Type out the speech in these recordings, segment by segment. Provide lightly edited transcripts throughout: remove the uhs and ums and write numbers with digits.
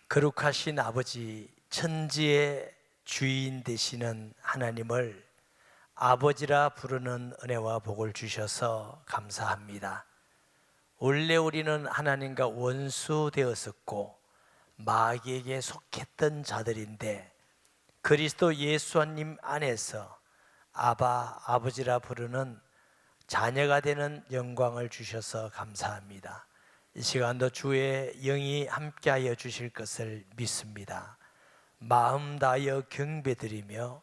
거룩하신 아버지, 천지의 주인 되시는 하나님을 아버지라 부르는 은혜와 복을 주셔서 감사합니다. 원래 우리는 하나님과 원수 되었었고 마귀에게 속했던 자들인데 그리스도 예수님 안에서 아버지라 부르는 자녀가 되는 영광을 주셔서 감사합니다. 이 시간도 주의 영이 함께하여 주실 것을 믿습니다. 마음 다하여 경배드리며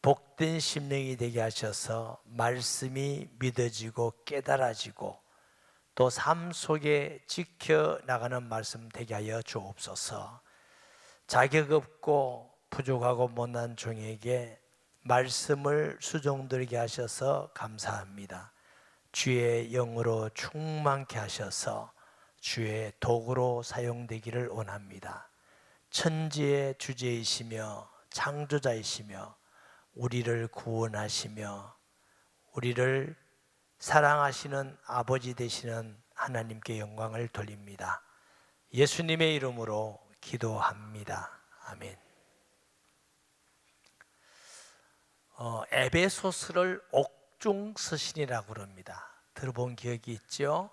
복된 심령이 되게 하셔서 말씀이 믿어지고 깨달아지고 또 삶 속에 지켜나가는 말씀 되게 하여 주옵소서. 자격 없고 부족하고 못난 종에게 말씀을 수종드리게 하셔서 감사합니다. 주의 영으로 충만케 하셔서 주의 도구로 사용되기를 원합니다. 천지의 주제이시며 창조자이시며 우리를 구원하시며 우리를 사랑하시는 아버지 되시는 하나님께 영광을 돌립니다. 예수님의 이름으로 기도합니다. 아멘. 에베소서를 옥중서신이라고 그럽니다. 들어본 기억이 있죠?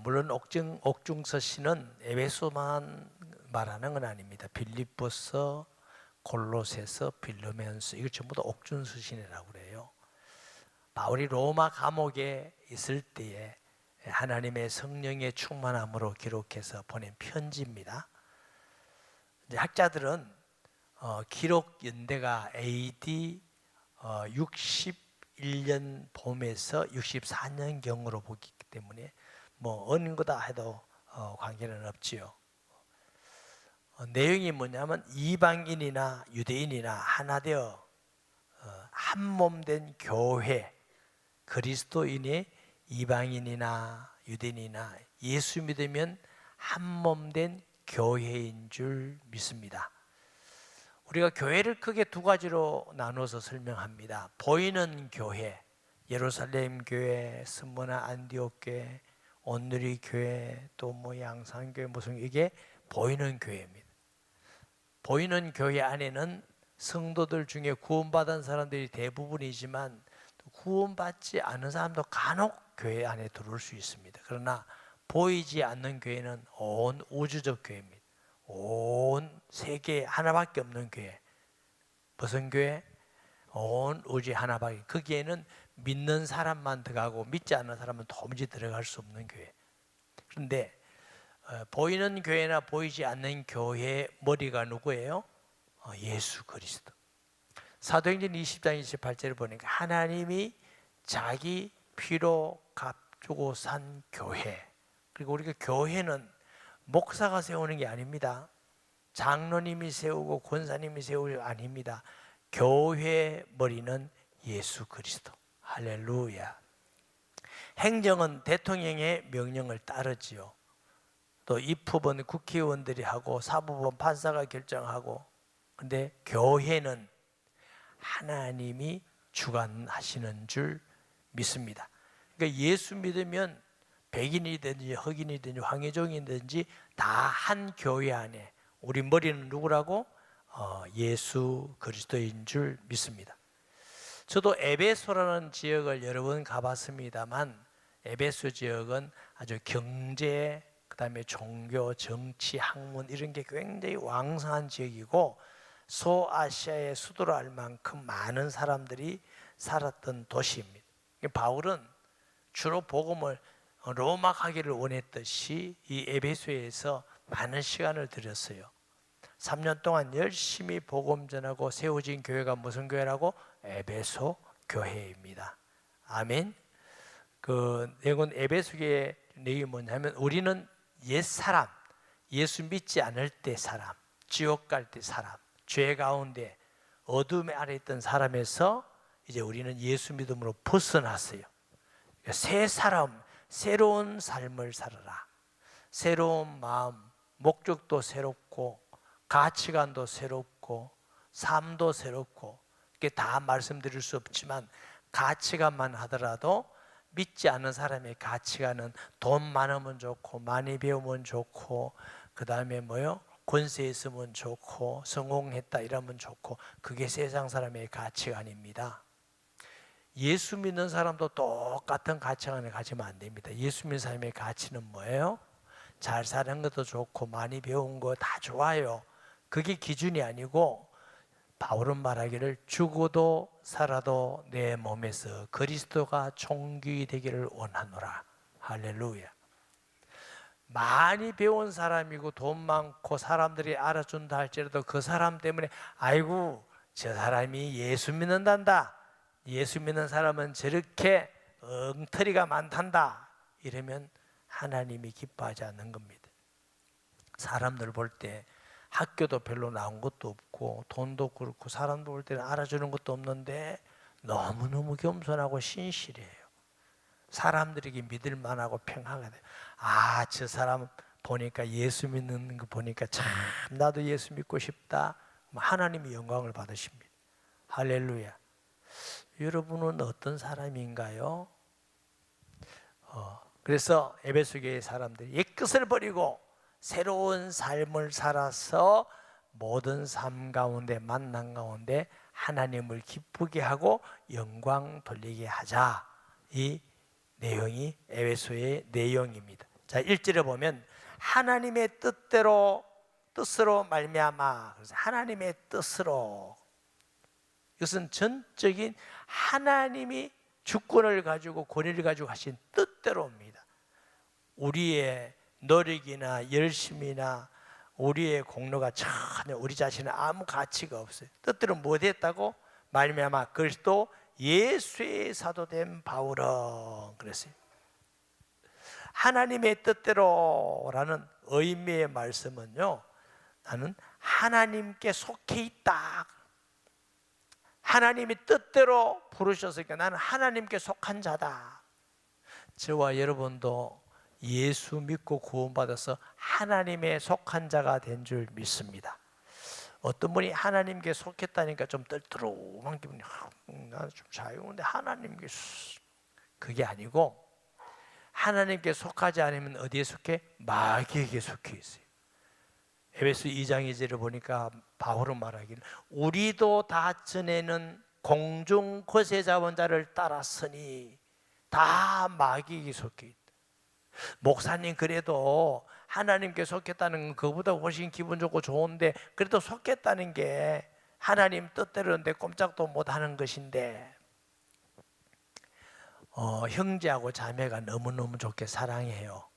물론 옥중서신은 에베소만 말하는 건 아닙니다. 빌립보서, 골로새서, 빌레몬서 이거 전부 다 옥중서신이라고 그래요. 바울이 로마 감옥에 있을 때에 하나님의 성령의 충만함으로 기록해서 보낸 편지입니다. 이제 학자들은 기록 연대가 AD 61년 봄에서 64년경으로 보기 때문에 뭐 어느 거다 해도 관계는 없지요. 내용이 뭐냐면 이방인이나 유대인이나 하나 되어 한 몸 된 교회, 그리스도인이 이방인이나 유대인이나 예수 믿으면 한 몸 된 교회인 줄 믿습니다. 우리가 교회를 크게 두 가지로 나눠서 설명합니다. 보이는 교회, 예루살렘 교회, 스무나 안디옥 교회, 온누리 교회, 또 뭐 양산교회, 무슨 이게 보이는 교회입니다. 보이는 교회 안에는 성도들 중에 구원받은 사람들이 대부분이지만 구원받지 않은 사람도 간혹 교회 안에 들어올 수 있습니다. 그러나 보이지 않는 교회는 온 우주적 교회입니다. 온 세계에 하나밖에 없는 교회. 무슨 교회? 온 우주에 하나밖에. 거기에는 믿는 사람만 들어가고 믿지 않는 사람은 도무지 들어갈 수 없는 교회. 그런데 보이는 교회나 보이지 않는 교회의 머리가 누구예요? 예수 그리스도. 사도행전 20장 28절을 보니까 하나님이 자기 피로 값주고 산 교회. 그리고 우리가 교회는 목사가 세우는 게 아닙니다. 장로님이 세우고 권사님이 세우는 게 아닙니다. 교회의 머리는 예수 그리스도. 할렐루야. 행정은 대통령의 명령을 따르지요. 또 입법은 국회의원들이 하고 사법은 판사가 결정하고. 근데 교회는 하나님이 주관하시는 줄 믿습니다. 그러니까 예수 믿으면 백인이든지 흑인이든지 황해종이든지 다 한 교회 안에 우리 머리는 누구라고? 예수 그리스도인 줄 믿습니다. 저도 에베소라는 지역을 여러 번 가봤습니다만 에베소 지역은 아주 경제, 그 다음에 종교, 정치, 학문 이런 게 굉장히 왕성한 지역이고 소아시아의 수도로 할 만큼 많은 사람들이 살았던 도시입니다. 바울은 주로 복음을 로마 가기를 원했듯이 이 에베소에서 많은 시간을 들였어요. 3년 동안 열심히 복음 전하고 세워진 교회가 무슨 교회라고? 에베소 교회입니다. 아멘. 그 내용 에베소 교회의 내용이 뭐냐면 우리는 옛사람, 예수 믿지 않을 때 사람, 지옥 갈 때 사람, 죄 가운데 어둠 아래 있던 사람에서 이제 우리는 예수 믿음으로 벗어났어요. 새 사람, 새로운 삶을 살아라. 새로운 마음, 목적도 새롭고 가치관도 새롭고 삶도 새롭고 이게 다 말씀드릴 수 없지만 가치관만 하더라도 믿지 않는 사람의 가치관은 돈 많으면 좋고 많이 배우면 좋고 그 다음에 뭐요? 권세 있으면 좋고 성공했다 이러면 좋고 그게 세상 사람의 가치관입니다. 예수 믿는 사람도 똑같은 가치관을 가지면 안 됩니다. 예수 믿는 사람의 가치는 뭐예요? 잘 사는 것도 좋고 많이 배운 거 다 좋아요. 그게 기준이 아니고 바울은 말하기를 죽어도 살아도 내 몸에서 그리스도가 총귀 되기를 원하노라. 할렐루야. 많이 배운 사람이고 돈 많고 사람들이 알아준다 할지라도 그 사람 때문에 아이고 저 사람이 예수 믿는단다, 예수 믿는 사람은 저렇게 엉터리가 많단다 이러면 하나님이 기뻐하지 않는 겁니다. 사람들 볼 때 학교도 별로 나온 것도 없고 돈도 그렇고 사람들 볼 때는 알아주는 것도 없는데 너무너무 겸손하고 신실해요. 사람들에게 믿을 만하고 평화가 돼요. 아, 저 사람 보니까 예수 믿는 거 보니까 참 나도 예수 믿고 싶다. 하나님이 영광을 받으십니다. 할렐루야. 여러분은 어떤 사람인가요? 그래서 에베소 교회 사람들이 옛것을 버리고 새로운 삶을 살아서 모든 삶 가운데 만남 가운데 하나님을 기쁘게 하고 영광 돌리게 하자. 이 내용이 에베소의 내용입니다. 자, 1절에 보면 하나님의 뜻으로 말미암아. 그래서 하나님의 뜻으로. 이것은 전적인 하나님이 주권을 가지고 권위를 가지고 하신 뜻대로입니다. 우리의 노력이나 열심이나 우리의 공로가 전혀 우리 자신은 아무 가치가 없어요. 뜻대로 못했다고 말미암아 그리스도 예수의 사도된 바울은 그랬어요. 하나님의 뜻대로라는 의미의 말씀은요, 나는 하나님께 속해 있다. 하나님이 뜻대로 부르셨으니까 나는 하나님께 속한 자다. 저와 여러분도 예수 믿고 구원받아서 하나님의 속한 자가 된 줄 믿습니다. 어떤 분이 하나님께 속했다니까 좀 떨떠름한 기분이, 나는 좀 자유인데 하나님께 그게 아니고, 하나님께 속하지 않으면 어디에 속해? 마귀에게 속해 있어요. 에베소 2장 2절을 보니까 바울은 말하기를 우리도 다 전에는 공중 거세 잡은 자를 따랐으니 다 마귀에게 속해 있다. 목사님 그래도 하나님께 속했다는 건 그거보다 훨씬 기분 좋고 좋은데 그래도 속했다는 게 하나님 뜻대로인데 꼼짝도 못하는 것인데, 형제하고 자매가 너무너무 좋게 사랑해요.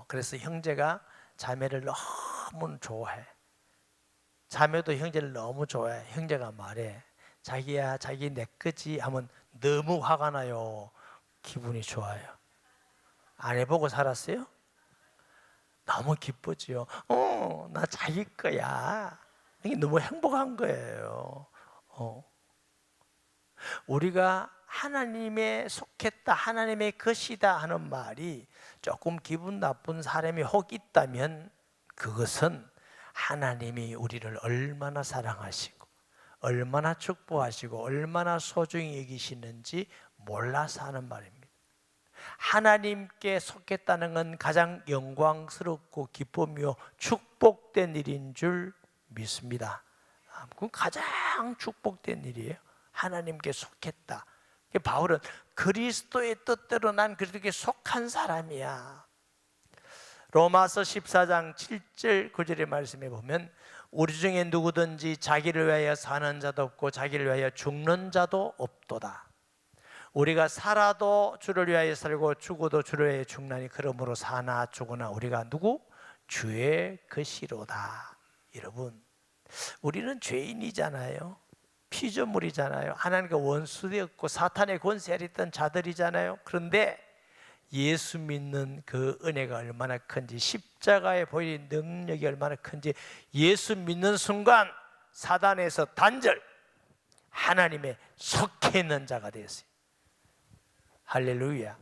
그래서 형제가 자매를 너무 좋아해. 자매도 형제를 너무 좋아해. 형제가 말해, 자기야 자기 내 거지 하면 너무 화가 나요. 기분이 좋아요. 안 해보고 살았어요? 너무 기쁘지요. 나 자기 거야. 이게 너무 행복한 거예요. 우리가 하나님의 속했다, 하나님의 것이다 하는 말이 조금 기분 나쁜 사람이 혹 있다면 그것은 하나님이 우리를 얼마나 사랑하시고 얼마나 축복하시고 얼마나 소중히 여기시는지 몰라서 하는 말입니다. 하나님께 속했다는 건 가장 영광스럽고 기쁨이요 축복된 일인 줄 믿습니다. 그건 가장 축복된 일이에요. 하나님께 속했다. 바울은 그리스도의 뜻대로 난 그렇게 속한 사람이야. 로마서 14장 7절 9절의 말씀에 보면 우리 중에 누구든지 자기를 위하여 사는 자도 없고 자기를 위하여 죽는 자도 없도다. 우리가 살아도 주를 위하여 살고 죽어도 주를 위하여 죽나니 그러므로 사나 죽으나 우리가 누구? 주의 것이로다. 여러분, 우리는 죄인이잖아요. 피조물이잖아요. 하나님과 원수되었고 사탄의 권세 아래 있던 자들이잖아요. 그런데 예수 믿는 그 은혜가 얼마나 큰지, 십자가에 보이는 능력이 얼마나 큰지, 예수 믿는 순간 사단에서 단절, 하나님의 속해 있는 자가 되었어요. 할렐루야.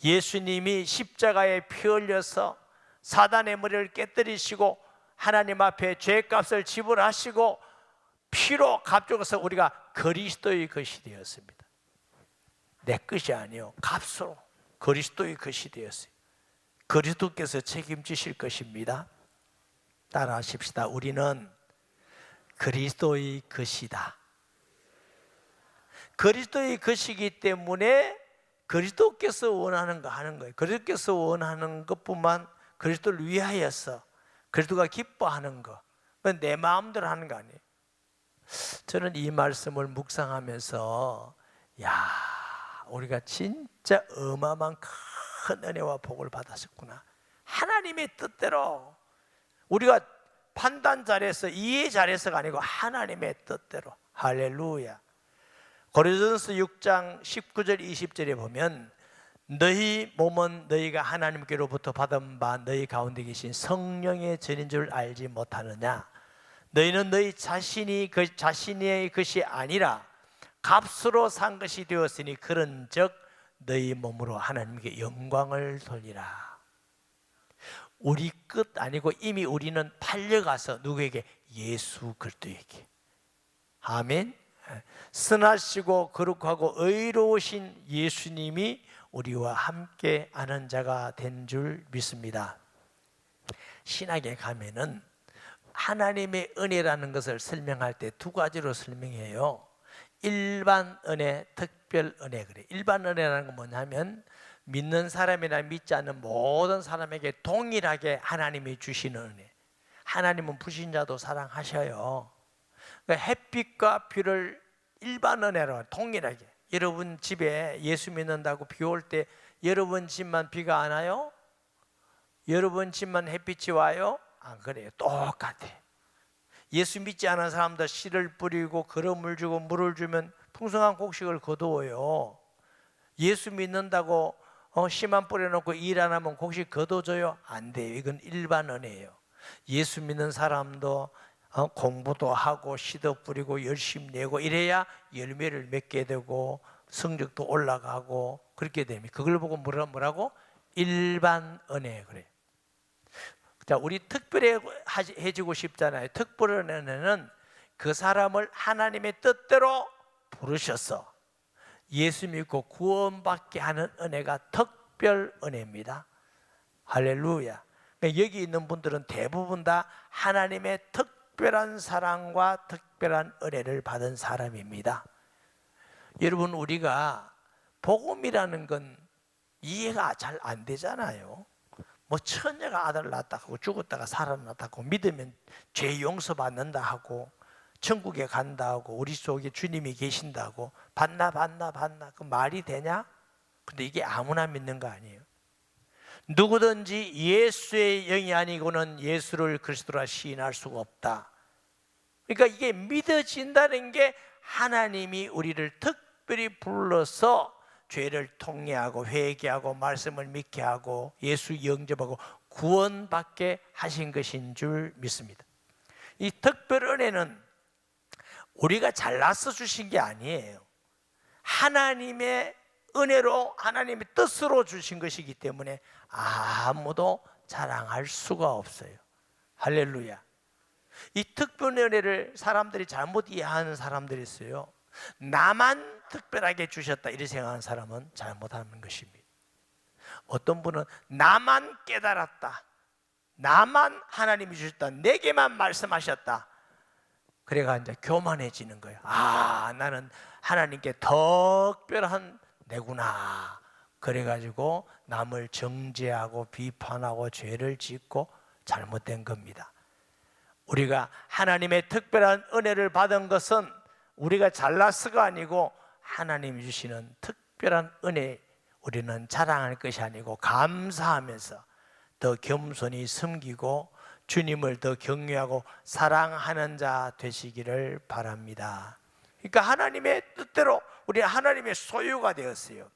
예수님이 십자가에 피 흘려서 사단의 머리를 깨뜨리시고 하나님 앞에 죄값을 지불하시고 피로 값주어서 우리가 그리스도의 것이 되었습니다. 내 것이 아니요, 값으로 그리스도의 것이 되었어요. 그리스도께서 책임지실 것입니다. 따라 하십시다. 우리는 그리스도의 것이다. 그리스도의 것이기 때문에 그리스도께서 원하는 거 하는 거예요. 그리스도께서 원하는 것뿐만 그리스도를 위하여서 그리스도가 기뻐하는 거, 그건 내 마음대로 하는 거 아니에요. 저는 이 말씀을 묵상하면서 야, 우리가 진짜 어마어마한 큰 은혜와 복을 받았었구나. 하나님의 뜻대로, 우리가 판단 잘해서 이해 잘해서가 아니고 하나님의 뜻대로. 할렐루야. 고린도전서 6장 19절 20절에 보면 너희 몸은 너희가 하나님께로부터 받은 바 너희 가운데 계신 성령의 전인 줄 알지 못하느냐. 너희는 너희 자신이 그 자신의 것이 아니라 값으로 산 것이 되었으니 그런즉 너희 몸으로 하나님께 영광을 돌리라. 우리 끝 아니고 이미 우리는 팔려가서 누구에게? 예수 그리스도에게. 아멘. 선하시고 거룩하고 의로우신 예수님이 우리와 함께 하는 자가 된 줄 믿습니다. 신학에 가면은 하나님의 은혜라는 것을 설명할 때 두 가지로 설명해요. 일반 은혜, 특별 은혜. 그래. 일반 은혜라는 건 뭐냐면 믿는 사람이나 믿지 않는 모든 사람에게 동일하게 하나님이 주시는 은혜. 하나님은 불신자도 사랑하셔요. 그러니까 햇빛과 비를 일반 은혜로 동일하게. 여러분 집에 예수 믿는다고 비 올 때 여러분 집만 비가 안 와요? 여러분 집만 햇빛이 와요? 안 그래요. 똑같아. 예수 믿지 않은 사람들 씨를 뿌리고 거름을 주고 물을 주면 풍성한 곡식을 거두어요. 예수 믿는다고 씨만 뿌려놓고 일 안 하면 곡식 거둬줘요? 안 돼요. 이건 일반 은혜예요. 예수 믿는 사람도 공부도 하고 씨도 뿌리고 열심히 내고 이래야 열매를 맺게 되고 성적도 올라가고 그렇게 됩니다. 그걸 보고 뭐라고? 일반 은혜. 그래. 자, 우리 특별히 해주고 싶잖아요. 특별 은혜는 그 사람을 하나님의 뜻대로 부르셔서 예수 믿고 구원받게 하는 은혜가 특별 은혜입니다. 할렐루야. 여기 있는 분들은 대부분 다 하나님의 특별한 사랑과 특별한 은혜를 받은 사람입니다. 여러분, 우리가 복음이라는 건 이해가 잘 안 되잖아요. 뭐 처녀가 아들 낳았다 하고 죽었다가 살아났다 하고 믿으면 죄 용서받는다 하고 천국에 간다 하고 우리 속에 주님이 계신다고 받나 그 말이 되냐? 근데 이게 아무나 믿는 거 아니에요. 누구든지 예수의 영이 아니고는 예수를 그리스도라 시인할 수가 없다. 그러니까 이게 믿어진다는 게 하나님이 우리를 특별히 불러서 죄를 통회하고 회개하고 말씀을 믿게 하고 예수 영접하고 구원받게 하신 것인 줄 믿습니다. 이 특별 은혜는 우리가 잘나서 주신 게 아니에요. 하나님의 은혜로 하나님의 뜻으로 주신 것이기 때문에 아무도 자랑할 수가 없어요. 할렐루야. 이 특별 은혜를 사람들이 잘못 이해하는 사람들이 있어요. 나만 특별하게 주셨다 이렇게 생각하는 사람은 잘못하는 것입니다. 어떤 분은 나만 깨달았다, 나만 하나님이 주셨다, 내게만 말씀하셨다, 그래가 이제 교만해지는 거예요. 아, 나는 하나님께 특별한 내구나. 그래가지고 남을 정죄하고 비판하고 죄를 짓고 잘못된 겁니다. 우리가 하나님의 특별한 은혜를 받은 것은 우리가 잘나서가 아니고 하나님이 주시는 특별한 은혜, 우리는 자랑할 것이 아니고 감사하면서 더 겸손히 섬기고 주님을 더 경외하고 사랑하는 자 되시기를 바랍니다. 그러니까 하나님의 뜻대로 우리는 하나님의 소유가 되었어요.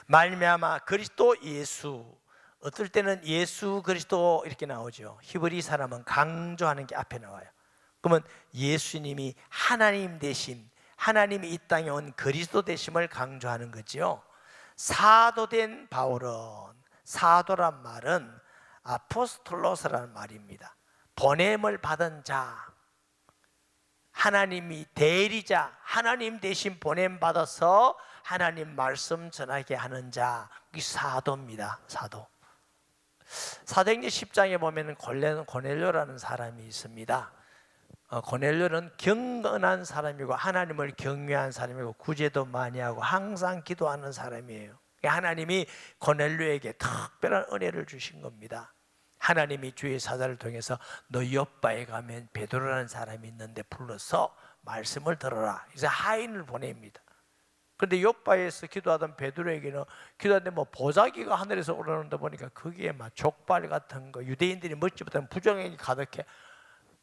말미암아 그리스도 예수, 어떨 때는 예수 그리스도 이렇게 나오죠. 히브리 사람은 강조하는 게 앞에 나와요. 그러면 예수님이 하나님 되심, 하나님이 이 땅에 온 그리스도 되심을 강조하는 거죠. 사도된 바울은, 사도란 말은 아포스톨로스라는 말입니다. 보냄을 받은 자, 하나님이 대리자, 하나님 대신 보냄 받아서 하나님 말씀 전하게 하는 자, 이 사도입니다. 사도. 사도행전 10장에 보면 고넬료라는 사람이 있습니다. 고넬료는 경건한 사람이고 하나님을 경외한 사람이고 구제도 많이 하고 항상 기도하는 사람이에요. 하나님이 고넬료에게 특별한 은혜를 주신 겁니다. 하나님이 주의 사자를 통해서 너 요빠에 가면 베드로라는 사람이 있는데 불러서 말씀을 들어라. 그래서 하인을 보냅니다. 그런데 요빠에서 기도하던 베드로에게는 기도하는데 뭐 보자기가 하늘에서 오르는데 보니까 거기에 막 족발 같은 거, 유대인들이 먹지 못하는 부정행위 가득해.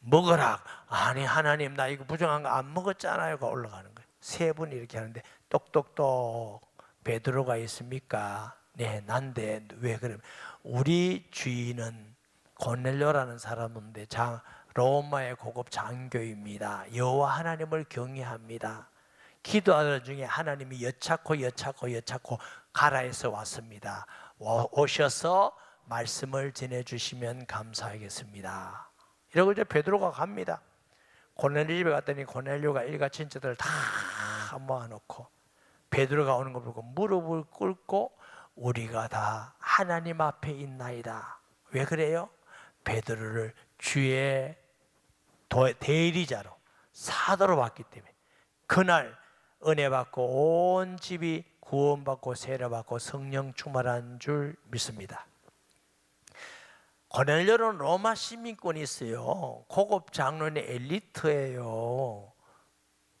먹어라. 아니 하나님 나 이거 부정한 거 안 먹었잖아요. 가 올라가는 거예요. 세 분이 이렇게 하는데 똑똑똑 베드로가 있습니까? 네 난데 왜 그러면 우리 주인은 고넬료라는 사람인데 로마의 고급 장교입니다. 여호와 하나님을 경외합니다. 기도하는 중에 하나님이 여차고 가라에서 왔습니다. 오셔서 말씀을 전해주시면 감사하겠습니다. 이러고 이제 베드로가 갑니다. 고넬료 집에 갔더니 고넬료가 일가 친척들을 다 모아놓고 베드로가 오는 걸 보고 무릎을 꿇고 우리가 다 하나님 앞에 있나이다. 왜 그래요? 베드로를 주의 대리자로 사도로 봤기 때문에 그날 은혜 받고 온 집이 구원받고 세례받고 성령 충만한 줄 믿습니다. 고넬료는 로마 시민권이 있어요. 고급 장로의 엘리트예요.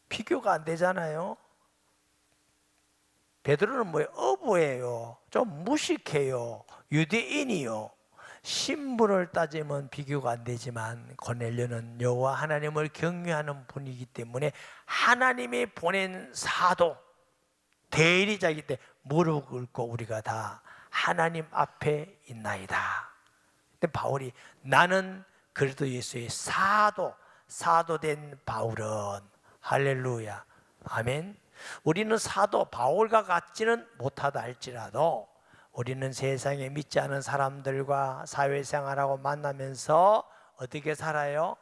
비교가 안 되잖아요. 베드로는 뭐예요? 어부예요. 좀 무식해요. 유대인이요. 신분을 따지면 비교가 안 되지만 고넬료는 여호와 하나님을 경외하는 분이기 때문에 하나님이 보낸 사도 대리자이기 때문에 무릎 꿇고 우리가 다 하나님 앞에 있나이다. 근데 바울이 나는 그리스도 예수의 사도된 바울은 할렐루야 아멘. 우리는 사도 바울과 같지는 못하다 할지라도 우리는 세상에 믿지 않은 사람들과 사회생활하고 만나면서 어떻게 살아요?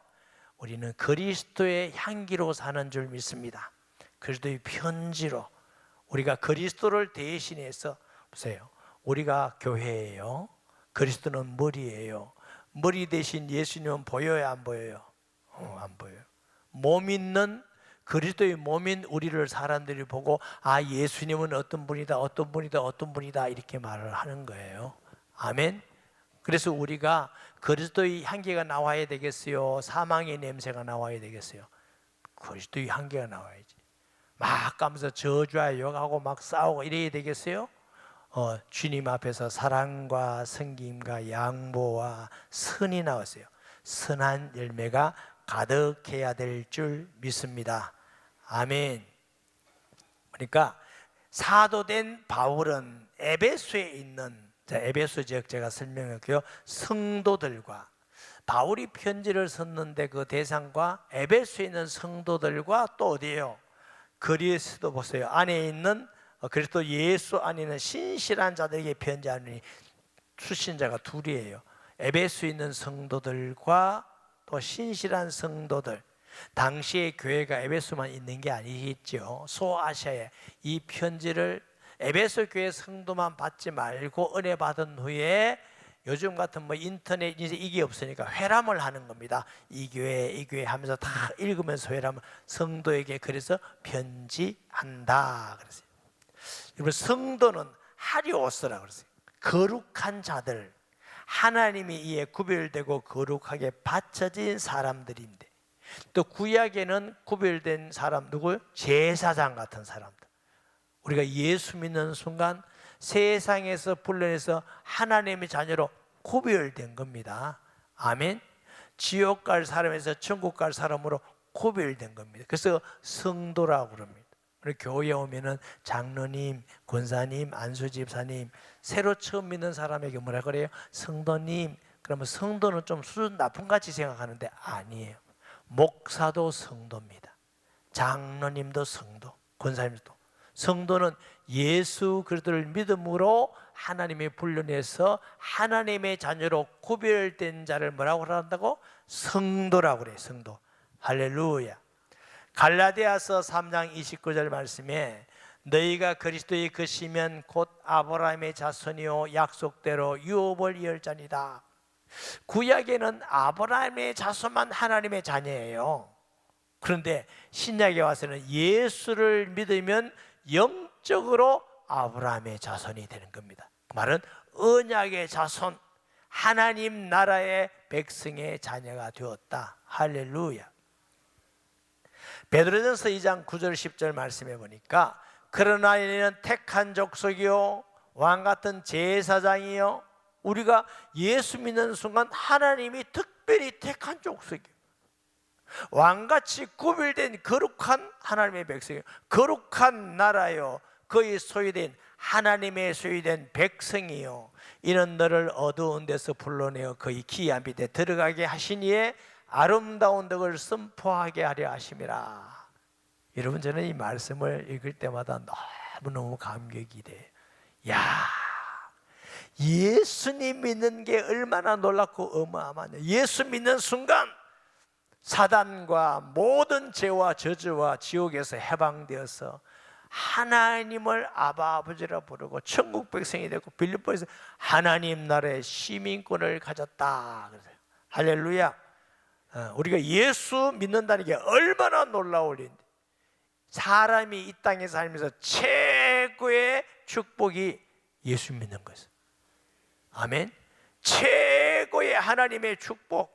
우리는 그리스도의 향기로 사는 줄 믿습니다. 그리스도의 편지로 우리가 그리스도를 대신해서 보세요. 우리가 교회예요. 그리스도는 머리예요. 머리 대신 예수님은 보여요, 안 보여요? 안 보여요. 몸 있는 그리스도의 몸인 우리를 사람들이 보고 아 예수님은 어떤 분이다 이렇게 말을 하는 거예요. 아멘. 그래서 우리가 그리스도의 향기가 나와야 되겠어요? 사망의 냄새가 나와야 되겠어요? 그리스도의 향기가 나와야지. 막 가면서 저주하고 욕하고 막 싸우고 이래야 되겠어요? 주님 앞에서 사랑과 섬김과 양보와 선이 나왔어요. 선한 열매가 가득해야 될 줄 믿습니다. 아멘. 그러니까 사도된 바울은 에베소에 있는 에베소 지역 제가 설명할게요. 성도들과 바울이 편지를 썼는데 그 대상과 에베소에 있는 성도들과 또 어디예요? 그리스도 보세요. 안에 있는 그리스도 예수 안에 있는 신실한 자들에게 편지하니 수신자가 둘이에요. 에베소에 있는 성도들과 또 신실한 성도들. 당시의 교회가 에베소만 있는 게 아니겠죠. 소아시아에 이 편지를 에베소 교회 성도만 받지 말고 은혜 받은 후에 요즘 같은 뭐 인터넷 이제 이게 없으니까 회람을 하는 겁니다. 이 교회 하면서 다 읽으면서 회람을 성도에게 그래서 편지한다 그랬어요. 여러분 성도는 하리오스라 그랬어요. 거룩한 자들, 하나님이 이에 구별되고 거룩하게 바쳐진 사람들인데 또 구약에는 구별된 사람 누구요? 제사장 같은 사람들. 우리가 예수 믿는 순간 세상에서 불러내서 하나님의 자녀로 구별된 겁니다. 아멘. 지옥 갈 사람에서 천국 갈 사람으로 구별된 겁니다. 그래서 성도라고 그럽니다. 우리 교회에 오면은 장로님, 권사님, 안수집사님, 새로 처음 믿는 사람에게 뭐라 그래요? 성도님. 그러면 성도는 좀 수준 높은 같이 생각하는데 아니에요. 목사도 성도입니다. 장로님도 성도, 권사님도. 성도는 예수 그리스도를 믿음으로 하나님이 불러내서 하나님의 자녀로 구별된 자를 뭐라고 한다고? 성도라고 그래요. 성도. 할렐루야. 갈라디아서 3장 29절 말씀에 너희가 그리스도의 것이면 곧 아브라함의 자손이요 약속대로 유업을 이을 자니다. 구약에는 아브라함의 자손만 하나님의 자녀예요. 그런데 신약에 와서는 예수를 믿으면 영적으로 아브라함의 자손이 되는 겁니다. 그 말은 언약의 자손, 하나님 나라의 백성의 자녀가 되었다. 할렐루야. 베드로전서 2장 9절 10절 말씀해 보니까 그러나 이는 택한 족속이요 왕같은 제사장이요, 우리가 예수 믿는 순간 하나님이 특별히 택한 족속이에요. 왕같이 구별된 거룩한 하나님의 백성이요, 거룩한 나라요, 그의 소유된 하나님의 소유된 백성이요, 이는 너를 어두운 데서 불러내어 그의 기이한 빛에 들어가게 하시니에 아름다운 덕을 선포하게 하려 하심이라. 여러분, 저는 이 말씀을 읽을 때마다 너무너무 감격이 돼요. 야, 예수님 믿는 게 얼마나 놀랍고 어마어마하냐. 예수 믿는 순간 사단과 모든 죄와 저주와 지옥에서 해방되어서 하나님을 아바 아버지라 부르고 천국 백성이 되고 빌립보에서 하나님 나라의 시민권을 가졌다. 할렐루야. 우리가 예수 믿는다는 게 얼마나 놀라울 일인데, 사람이 이 땅에 살면서 최고의 축복이 예수 믿는 것이에요. 아멘. 최고의 하나님의 축복,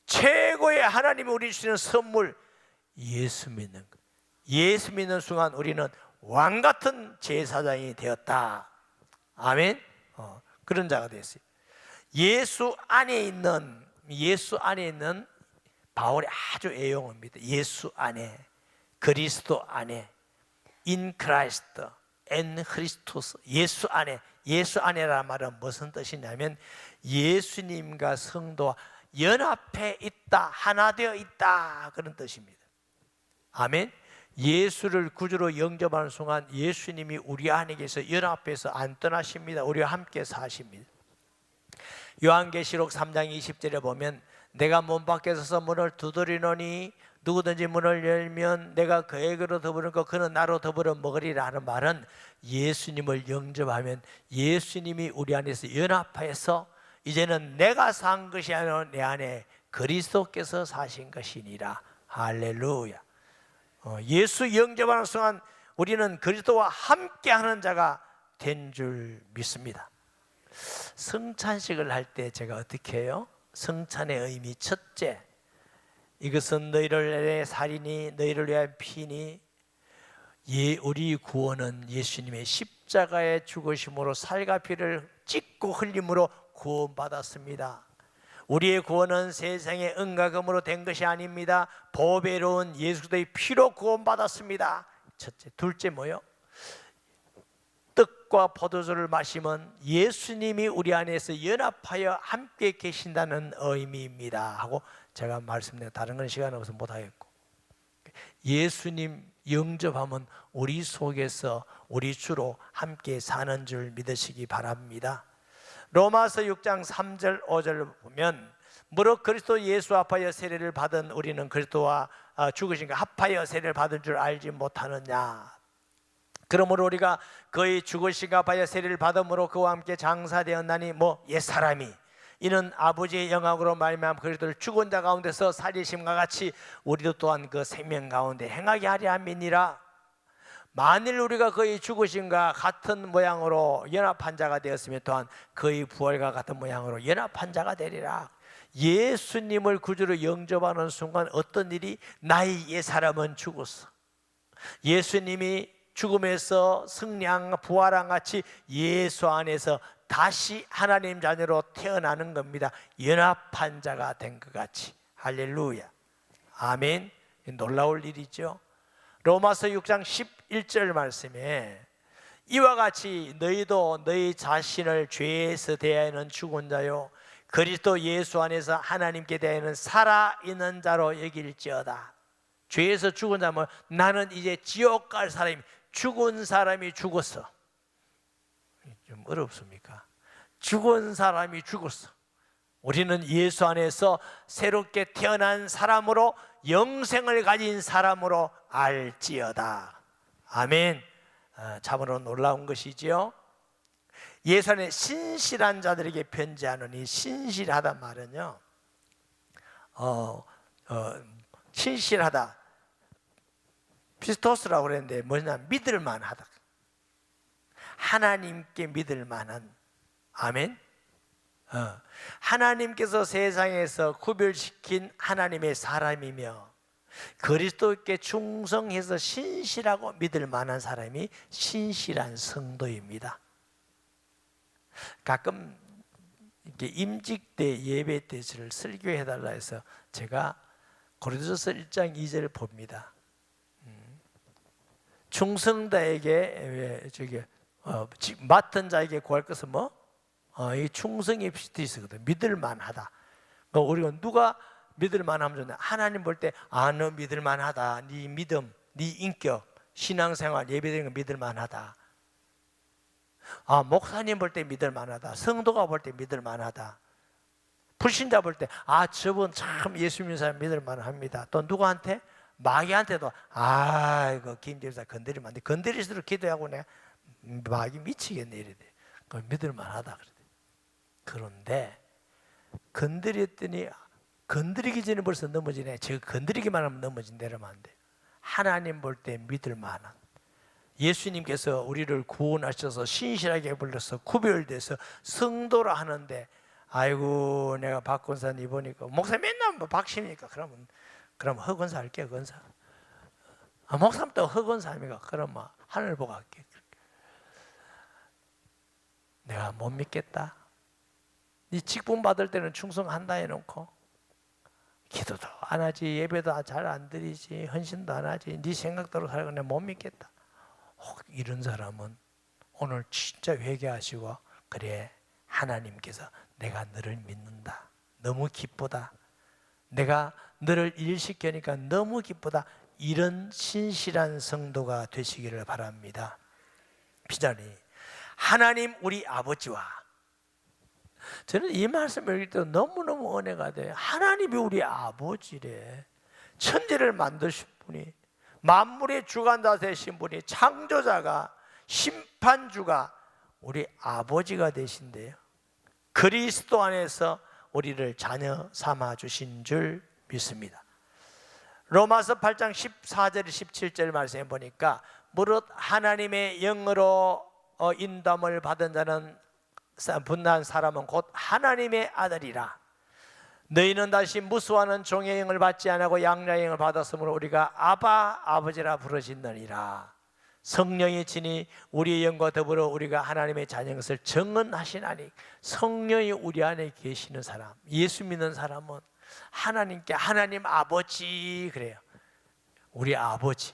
최고의 하나님이 우리 주시는 선물, 예수 믿는 것. 예수 믿는 순간 우리는 왕같은 제사장이 되었다. 아멘. 그런 자가 됐어요. 예수 안에 있는 바울이 아주 애용합니다. 예수 안에, 그리스도 안에, in Christ, en Christus. 예수 안에. 예수 안에라는 말은 무슨 뜻이냐면 예수님과 성도와 연합해 있다, 하나 되어 있다, 그런 뜻입니다. 아멘. 예수를 구주로 영접하는 순간 예수님이 우리 안에 계셔 연합해서 안 떠나십니다. 우리와 함께 사십니다. 요한계시록 3장 20절에 보면 내가 문 밖에 서서 문을 두드리노니 누구든지 문을 열면 내가 그에게로 더불고 그는 나로 더불어 먹으리라 하는 말은 예수님을 영접하면 예수님이 우리 안에서 연합해서 이제는 내가 산 것이 아니라 내 안에 그리스도께서 사신 것이니라. 할렐루야. 예수 영접하는 순간 우리는 그리스도와 함께하는 자가 된 줄 믿습니다. 성찬식을 할 때 제가 어떻게 해요? 성찬의 의미 첫째, 이것은 너희를 위해 살이니 너희를 위한 피니. 우리 구원은 예수님의 십자가의 죽으심으로 살과 피를 찢고 흘림으로 구원받았습니다. 우리의 구원은 세상의 은과금으로 된 것이 아닙니다. 보배로운 예수 그리스도의 피로 구원받았습니다. 첫째. 둘째 뭐요? 떡과 포도주를 마시면 예수님이 우리 안에서 연합하여 함께 계신다는 의미입니다 하고 제가 말씀드린, 다른 건 시간 없어서 못하겠고, 예수님 영접하면 우리 속에서 우리 주로 함께 사는 줄 믿으시기 바랍니다. 로마서 6장 3절 5절을 보면 무릇 그리스도 예수 합하여 세례를 받은 우리는 그리스도와 죽으신가 합하여 세례를 받은 줄 알지 못하느냐. 그러므로 우리가 그의 죽으신가 합하여 세례를 받음으로 그와 함께 장사되었나니 옛사람이 이는 아버지의 영광으로 말미암아 그리스도를 죽은 자 가운데서 살리심과 같이 우리도 또한 그 생명 가운데 행하게 하려 함이니라. 만일 우리가 그의 죽으심과 같은 모양으로 연합한 자가 되었으면 또한 그의 부활과 같은 모양으로 연합한 자가 되리라. 예수님을 구주로 영접하는 순간 어떤 일이? 나의 옛사람은 죽었어. 예수님이 죽음에서 승리한 부활한 같이 예수 안에서 다시 하나님 자녀로 태어나는 겁니다. 연합한 자가 된 것 같이. 할렐루야. 아멘. 놀라울 일이죠. 로마서 6장 11절 말씀에 이와 같이 너희도 너희 자신을 죄에서 대하여는 죽은 자요 그리스도 예수 안에서 하나님께 대하여는 살아있는 자로 여길지어다. 죄에서 죽은 자면 나는 이제 지옥 갈 사람이, 죽은 사람이 죽었어. 좀 어렵습니까? 죽은 사람이 죽었어. 우리는 예수 안에서 새롭게 태어난 사람으로, 영생을 가진 사람으로 알지어다. 아멘. 참으로 놀라운 것이지요. 예수 안에 신실한 자들에게 편지하노니, 신실하다 말은요, 신실하다, 피스토스라고 그랬는데 뭐냐, 믿을만하다. 하나님께 믿을만한. 아멘. 하나님께서 세상에서 구별시킨 하나님의 사람이며 그리스도께 충성해서 신실하고 믿을만한 사람이 신실한 성도입니다. 가끔 이렇게 임직 때, 예배 때 저를 설교해달라 해서 제가 고린도서 1장 2절을 봅니다. 충성자에게 맡은 자에게 구할 것은 뭐? 이 충성이 필요 있거든. 믿을만하다. 우리가 누가 믿을만하면 좋냐? 하나님 볼 때 너 믿을만하다. 네 믿음, 네 인격, 신앙생활, 예배드리는 거 믿을만하다. 목사님 볼 때 믿을만하다. 성도가 볼 때 믿을만하다. 불신자 볼 때 저분 참 예수 믿는 사람 믿을만합니다. 또 누구한테? 마귀한테도 이거 김집사 건드리면 안 돼. 건드릴수록 기도하고 내가 마귀 미치겠네 이래. 믿을만하다 그래. 그런데 건드렸더니 건드리기 전에 벌써 넘어지네. 제가 건드리기만 하면 넘어진다 이러면 안 돼. 하나님 볼 때 믿을만한, 예수님께서 우리를 구원하셔서 신실하게 불러서 구별돼서 성도라 하는데, 아이고 내가 박권사님 보니까 목사 맨날 뭐 박십니까? 그럼 허건사 할게요. 건사. 목사님 또 허건사입니까? 그럼 하늘 보고 할게. 내가 못 믿겠다. 네 직분 받을 때는 충성한다 해놓고 기도도 안 하지, 예배도 잘 안 드리지, 헌신도 안 하지, 네 생각대로 살고 내가 못 믿겠다. 이런 사람은 오늘 진짜 회개하시고, 그래 하나님께서 내가 너를 믿는다, 너무 기쁘다, 내가 너를 일시키니까 너무 기쁘다, 이런 신실한 성도가 되시기를 바랍니다. 비자니 하나님 우리 아버지와, 저는 이 말씀을 읽을 때 너무너무 은혜가 돼요. 하나님이 우리 아버지래. 천지를 만드신 분이, 만물의 주관자 되신 분이, 창조자가, 심판주가 우리 아버지가 되신대요. 그리스도 안에서 우리를 자녀 삼아 주신 줄 믿습니다. 로마서 8장 14절 17절 말씀에 보니까 무릇 하나님의 영으로 인도함을 받은 자는, 분한 사람은 곧 하나님의 아들이라. 너희는 다시 무수하는 종의 영을 받지 않고 양자의 영을 받았으므로 우리가 아바 아버지라 부르짖느니라. 성령이 친히 우리의 영과 더불어 우리가 하나님의 자녀인 것을 증언하시나니, 성령이 우리 안에 계시는 사람, 예수 믿는 사람은 하나님께 하나님 아버지 그래요. 우리 아버지,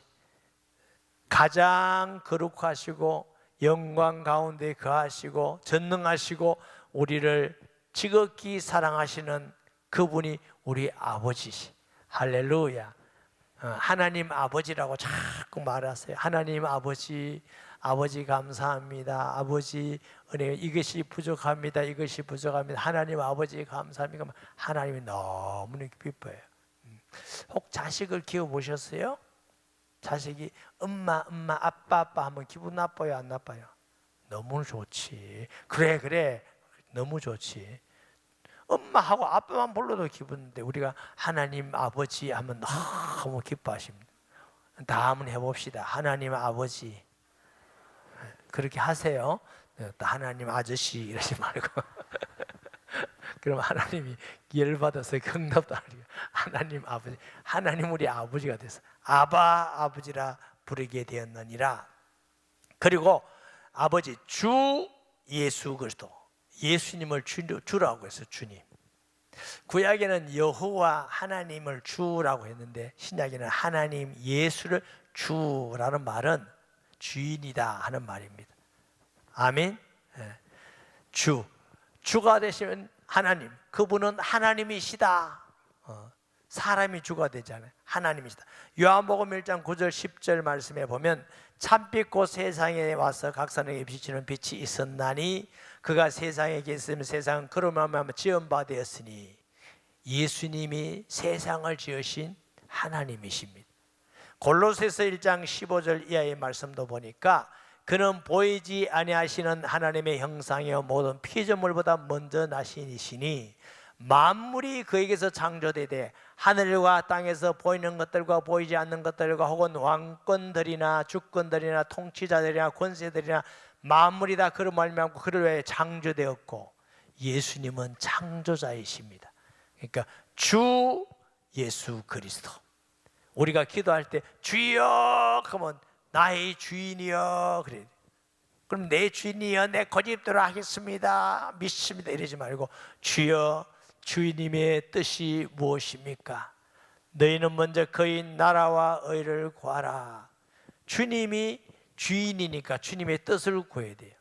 가장 거룩하시고 영광 가운데 거하시고 전능하시고 우리를 지극히 사랑하시는 그분이 우리 아버지시. 할렐루야. 하나님 아버지라고 자꾸 말하세요. 하나님 아버지, 아버지 감사합니다. 아버지 은혜, 이것이 부족합니다. 이것이 부족합니다. 하나님 아버지 감사합니다. 하나님이 너무나 기뻐요. 혹 자식을 키워보셨어요? 자식이 엄마 아빠 하면 기분 나빠요, 안 나빠요? 너무 좋지. 그래 너무 좋지. 엄마하고 아빠만 불러도 기쁜데 우리가 하나님 아버지 하면 너무 기뻐하십니다. 다 한번 해봅시다. 하나님 아버지. 그렇게 하세요. 또 하나님 아저씨 이러지 말고 그럼 하나님이 열받아서 경납도 안 하니까 하나님 아버지, 하나님 우리 아버지가 돼서 아바 아버지라 부르게 되었느니라. 그리고 아버지 주 예수 그리스도, 예수님을 주라고 해서 주님. 구약에는 여호와 하나님을 주라고 했는데 신약에는 하나님 예수를 주라는 말은 주인이다 하는 말입니다. 아멘. 주가 되시면 하나님, 그분은 하나님이시다. 사람이 주가 되잖아요. 하나님이시다. 요한복음 1장 9절 10절 말씀에 보면 참빛 곧 세상에 와서 각 사람에게 비치는 빛이 있었나니 그가 세상에 계시면 세상은 그로 말미암아 지은 바 되었으니, 예수님이 세상을 지으신 하나님이십니다. 골로새서 1장 15절 이하의 말씀도 보니까 그는 보이지 아니하시는 하나님의 형상이요 모든 피조물보다 먼저 나신 이시니 만물이 그에게서 창조되되 하늘과 땅에서 보이는 것들과 보이지 않는 것들과 혹은 왕권들이나 주권들이나 통치자들이나 권세들이나 만물이 다 그를 말미암고 그를 위해 창조되었고 예수님은 창조자이십니다. 그러니까 주 예수 그리스도. 우리가 기도할 때 주여 하면 나의 주인이여 그래. 그럼 내 주인이여 내 고집대로 하겠습니다 믿습니다 이러지 말고 주여 주님의 뜻이 무엇입니까? 너희는 먼저 그의 나라와 의를 구하라. 주님이 주인이니까 주님의 뜻을 구해야 돼요.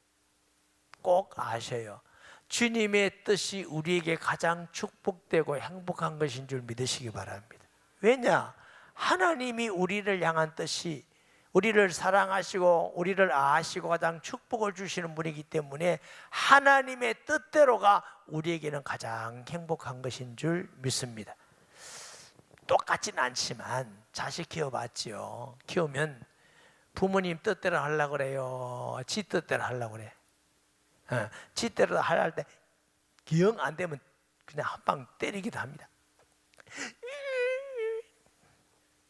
꼭 아셔요. 주님의 뜻이 우리에게 가장 축복되고 행복한 것인 줄 믿으시기 바랍니다. 왜냐? 하나님이 우리를 향한 뜻이 우리를 사랑하시고 우리를 아시고 가장 축복을 주시는 분이기 때문에 하나님의 뜻대로가 우리에게는 가장 행복한 것인 줄 믿습니다. 똑같지는 않지만 자식 키워봤죠. 키우면 부모님 뜻대로 하려고 그래요, 지 뜻대로 하려고 그래. 지 뜻대로 하려고 할 때 영 안 되면 그냥 한 방 때리기도 합니다.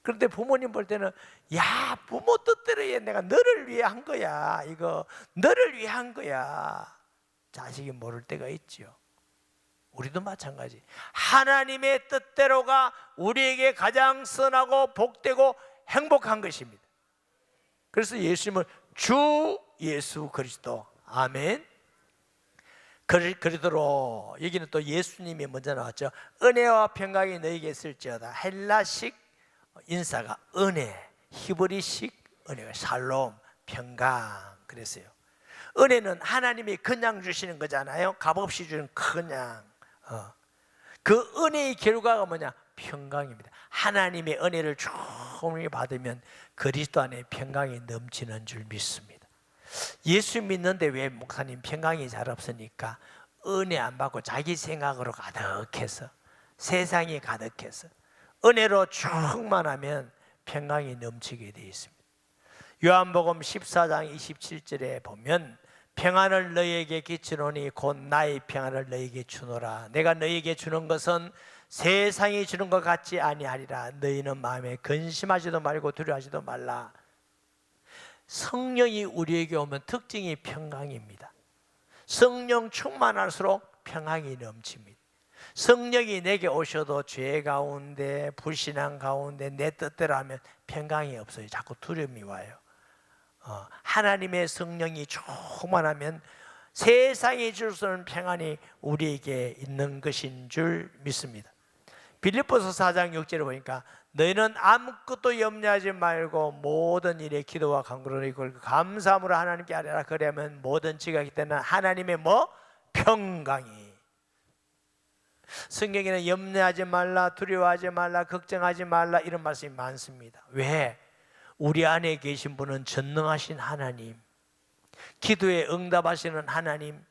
그런데 부모님 볼 때는 야 부모 뜻대로 해, 내가 너를 위해 한 거야, 이거 너를 위해 한 거야. 자식이 모를 때가 있죠. 우리도 마찬가지. 하나님의 뜻대로가 우리에게 가장 선하고 복되고 행복한 것입니다. 그래서 예수님은 주 예수 그리스도. 아멘. 그러도록 여기는 또 예수님이 먼저 나왔죠. 은혜와 평강이 너희에게 있을지어다. 헬라식 인사가 은혜, 히브리식 은혜가 샬롬, 평강 그랬어요. 은혜는 하나님이 그냥 주시는 거잖아요. 값없이 주는 그냥. 그 은혜의 결과가 뭐냐? 평강입니다. 하나님의 은혜를 충분히 받으면 그리스도 안에 평강이 넘치는 줄 믿습니다. 예수 믿는데 왜 목사님 평강이 잘 없으니까? 은혜 안 받고 자기 생각으로 가득해서, 세상이 가득해서. 은혜로 충만하면 평강이 넘치게 되어 있습니다. 요한복음 14장 27절에 보면 평안을 너희에게 끼치노니 곧 나의 평안을 너희에게 주노라. 내가 너희에게 주는 것은 세상이 주는 것 같지 아니하리라. 너희는 마음에 근심하지도 말고 두려워하지도 말라. 성령이 우리에게 오면 특징이 평강입니다. 성령 충만할수록 평강이 넘칩니다. 성령이 내게 오셔도 죄 가운데 불신앙 가운데 내 뜻대로 하면 평강이 없어요. 자꾸 두려움이 와요. 하나님의 성령이 충만하면 세상이 줄 수 없는 평안이 우리에게 있는 것인 줄 믿습니다. 빌립보서 4장 6절에 보니까 너희는 아무것도 염려하지 말고 모든 일에 기도와 간구로 이걸 감사함으로 하나님께 아뢰라. 그러면 모든 지각이 때는 하나님의 평강이. 성경에는 염려하지 말라, 두려워하지 말라, 걱정하지 말라 이런 말씀이 많습니다. 왜? 우리 안에 계신 분은 전능하신 하나님, 기도에 응답하시는 하나님,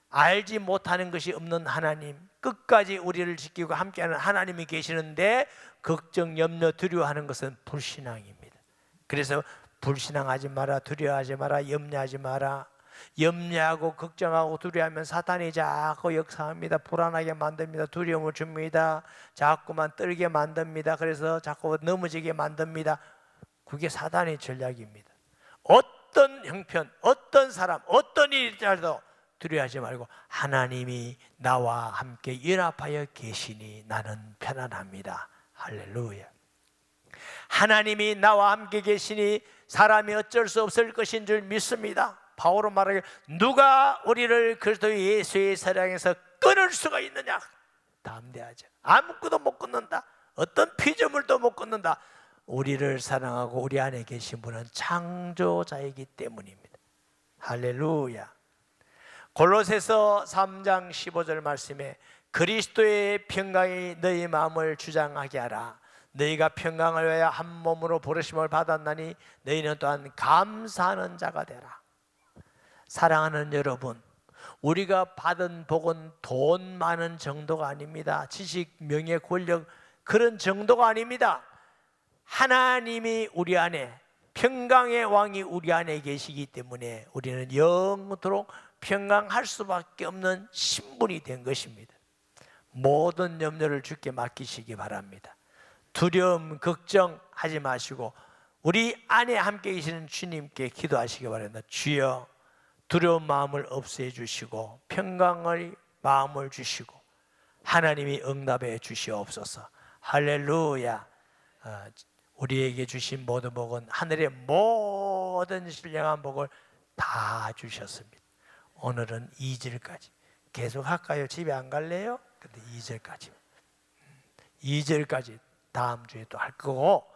알지 못하는 것이 없는 하나님, 끝까지 우리를 지키고 함께하는 하나님이 계시는데 걱정, 염려, 두려워하는 것은 불신앙입니다. 그래서 불신앙하지 마라, 두려워하지 마라, 염려하지 마라. 염려하고 걱정하고 두려워하면 사탄이 자꾸 역사합니다. 불안하게 만듭니다. 두려움을 줍니다. 자꾸만 떨게 만듭니다. 그래서 자꾸 넘어지게 만듭니다. 그게 사탄의 전략입니다. 어떤 형편, 어떤 사람, 어떤 일이라도 두려워하지 말고 하나님이 나와 함께 연합하여 계시니 나는 편안합니다. 할렐루야. 하나님이 나와 함께 계시니 사람이 어쩔 수 없을 것인 줄 믿습니다. 바울은 말하길 누가 우리를 그리스도 예수의 사랑에서 끊을 수가 있느냐? 담대하죠. 아무것도 못 끊는다. 어떤 피조물도 못 끊는다. 우리를 사랑하고 우리 안에 계신 분은 창조자이기 때문입니다. 할렐루야. 골로새서 3장 15절 말씀에 그리스도의 평강이 너희 마음을 주장하게 하라. 너희가 평강을 위하여 한 몸으로 부르심을 받았나니 너희는 또한 감사하는 자가 되라. 사랑하는 여러분, 우리가 받은 복은 돈 많은 정도가 아닙니다. 지식, 명예, 권력 그런 정도가 아닙니다. 하나님이 우리 안에 평강의 왕이 우리 안에 계시기 때문에 우리는 영원토록 평강할 수밖에 없는 신분이 된 것입니다. 모든 염려를 주께 맡기시기 바랍니다. 두려움, 걱정하지 마시고 우리 안에 함께 계시는 주님께 기도하시기 바랍니다. 주여, 두려운 마음을 없애 주시고 평강의 마음을 주시고 하나님이 응답해 주시옵소서. 할렐루야. 우리에게 주신 모든 복은 하늘의 모든 신령한 복을 다 주셨습니다. 오늘은 2절까지 계속 할까요? 집에 안 갈래요? 근데 2절까지 다음 주에 또 할 거고,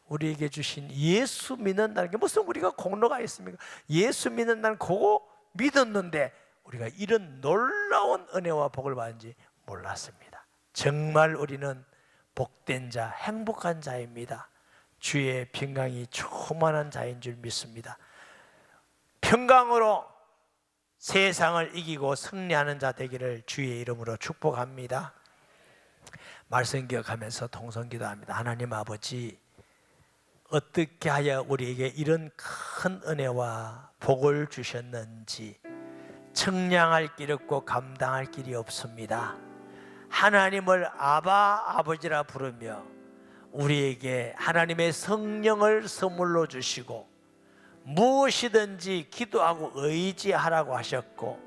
우리에게 주신 예수 믿는다는 게 무슨 우리가 공로가 있습니까? 예수 믿는다는 그거 믿었는데 우리가 이런 놀라운 은혜와 복을 받은지 몰랐습니다. 정말 우리는 복된 자, 행복한 자입니다. 주의 평강이 충만한 자인 줄 믿습니다. 평강으로 세상을 이기고 승리하는 자 되기를 주의 이름으로 축복합니다. 말씀 기억하면서 통성 기도합니다. 하나님 아버지, 어떻게 하여 우리에게 이런 큰 은혜와 복을 주셨는지 청량할 길이 없고 감당할 길이 없습니다. 하나님을 아바 아버지라 부르며 우리에게 하나님의 성령을 선물로 주시고 무엇이든지 기도하고 의지하라고 하셨고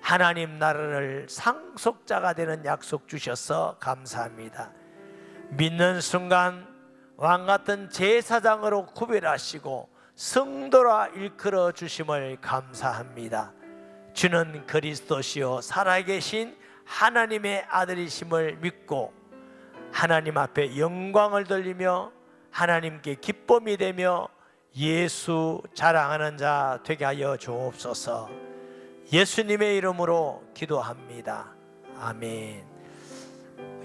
하나님 나라를 상속자가 되는 약속 주셔서 감사합니다. 믿는 순간 왕같은 제사장으로 구별하시고 성도라 일컬어 주심을 감사합니다. 주는 그리스도시요 살아계신 하나님의 아들이심을 믿고 하나님 앞에 영광을 돌리며 하나님께 기쁨이 되며 예수 자랑하는 자 되게 하여 주옵소서. 예수님의 이름으로 기도합니다. 아멘.